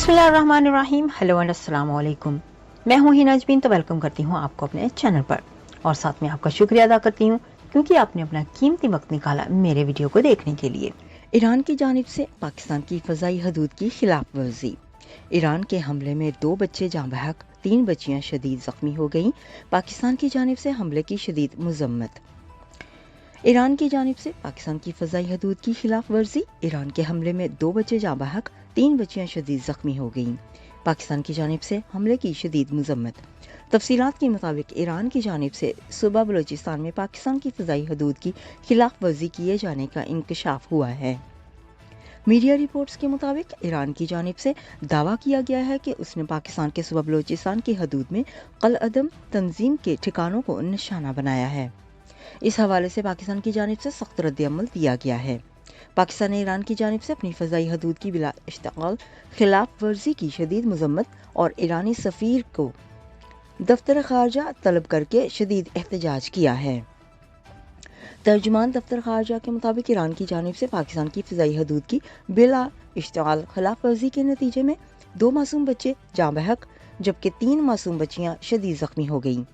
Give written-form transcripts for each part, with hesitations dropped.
बिस्मिल्लाहिर्रहमानिर्रहीम। Hello and अस्सलाम वालेकुम। मैं हूँ हिना अजमीन, तो वेलकम करती हूँ आपको अपने चैनल पर और साथ में आपका शुक्रिया अदा करती हूँ क्योंकि आपने अपना कीमती वक्त निकाला मेरे वीडियो को देखने के लिए। ईरान की जानिब से पाकिस्तान की फ़ज़ाई हदूद की खिलाफ वर्जी। ईरान के हमले में 2 बच्चे जाँ बहक, 3 बच्चियाँ शदीद ज़ख्मी हो गईं। पाकिस्तान की जानिब से हमले की शदीद मज़म्मत। ईरान की जानिब से पाकिस्तान की फ़ज़ाई हदूद की खिलाफ वर्जी। ईरान के हमले में 2 बच्चे जाँ बहक, 3 बच्चियाँ शदीद ज़ख्मी हो गईं। पाकिस्तान की जानिब से हमले की शदीद मज़म्मत। तफसीलात के मुताबिक ईरान की जानिब से सूबा बलूचिस्तान में पाकिस्तान की फ़ज़ाई हदूद की खिलाफ वर्जी किए जाने का इंकशाफ हुआ है। मीडिया रिपोर्ट्स के मुताबिक ईरान की जानिब से दावा किया गया है कि उसने पाकिस्तान के सूबा बलूचिस्तान की हदूद में कल-अदम तंजीम के ठिकानों को निशाना बनाया है। इस हवाले से पाकिस्तान की जानिब से सख्त रद्द-ए-अमल दिया गया है। पाकिस्तान ने ईरान की जानिब से अपनी फ़ज़ाई हदूद की बिला इश्तिगाल खिलाफ वर्जी की शदीद मज़म्मत और ईरानी सफ़ीर को दफ्तर ख़ारजा तलब करके शदीद एहतजाज किया है। तर्जुमान दफ्तर ख़ारजा के मुताबिक ईरान की जानिब से पाकिस्तान की फ़ज़ाई हदूद की बिला इश्तिगाल खिलाफ वर्जी के नतीजे में 2 मासूम बच्चे जाँ बहक जबकि 3 मासूम बच्चियाँ शदीद ज़ख्मी हो गईं।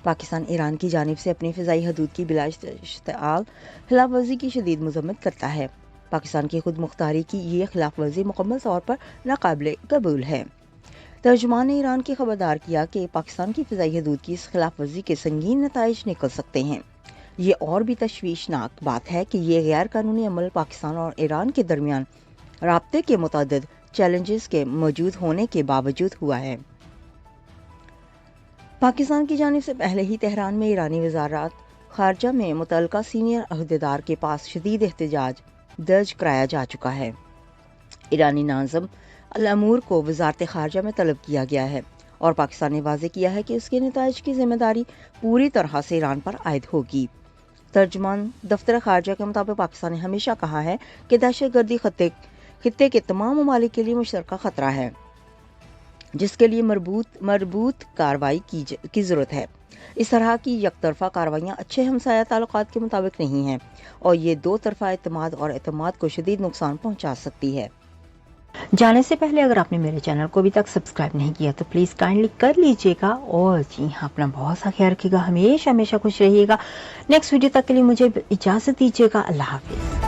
पाकिस्तान ईरान की जानिब से अपनी फ़ज़ाई हदूद की बिला इश्तिगाल खिलाफ वर्जी की शदीद मज़म्मत करता है। पाकिस्तान की खुद मुख्तारी की ये खिलाफ वर्जी मुकम्मल तौर पर नाकाबिले कबूल है। तर्जुमान ने ईरान की खबरदार किया कि पाकिस्तान की फ़ज़ाई हदूद की इस खिलाफ वर्जी के संगीन नताइज निकल सकते हैं। ये और भी तशवीशनाक बात है कि ये गैर कानूनी अमल पाकिस्तान और ईरान के दरमियान राब्ते के मुतअद्दिद चैलेंजेस के मौजूद होने के बावजूद हुआ है। पाकिस्तान की जानिब से पहले ही तेहरान में ईरानी वज़ारत ख़ारजा में मुतल्लिका सीनियर अहदेदार के पास शदीद एहतजाज दर्ज कराया जा चुका है। ईरानी नाज़िम अल-अमूर को वज़ारत ख़ारजा में तलब किया गया है और पाकिस्तान ने वाज़ेह किया है कि उसके नताइज की ज़िम्मेदारी पूरी तरह से ईरान पर आयद होगी। तर्जुमान दफ्तर ख़ारजा के मुताबिक पाकिस्तान ने हमेशा कहा है कि दहशतगर्दी खित्ते के तमाम ममालिक के लिए मुश्तरका ख़तरा है जिसके लिए मरबूत कार्रवाई की ज़रूरत है। इस तरह की यकतरफा कार्रवाइयाँ अच्छे हमसाया ताल्लुकात के मुताबिक नहीं हैं और ये 2 तरफ़ा एतमाद और एतमाद को शदीद नुकसान पहुँचा सकती है। जाने से पहले अगर आपने मेरे चैनल को अभी तक सब्सक्राइब नहीं किया तो प्लीज़ काइंडली कर लीजिएगा और जी हाँ, अपना बहुत सा ख्याल रखिएगा, हमेशा खुश रहिएगा। नेक्स्ट वीडियो तक के लिए मुझे इजाज़त दीजिएगा। अल्लाह हाफिज़।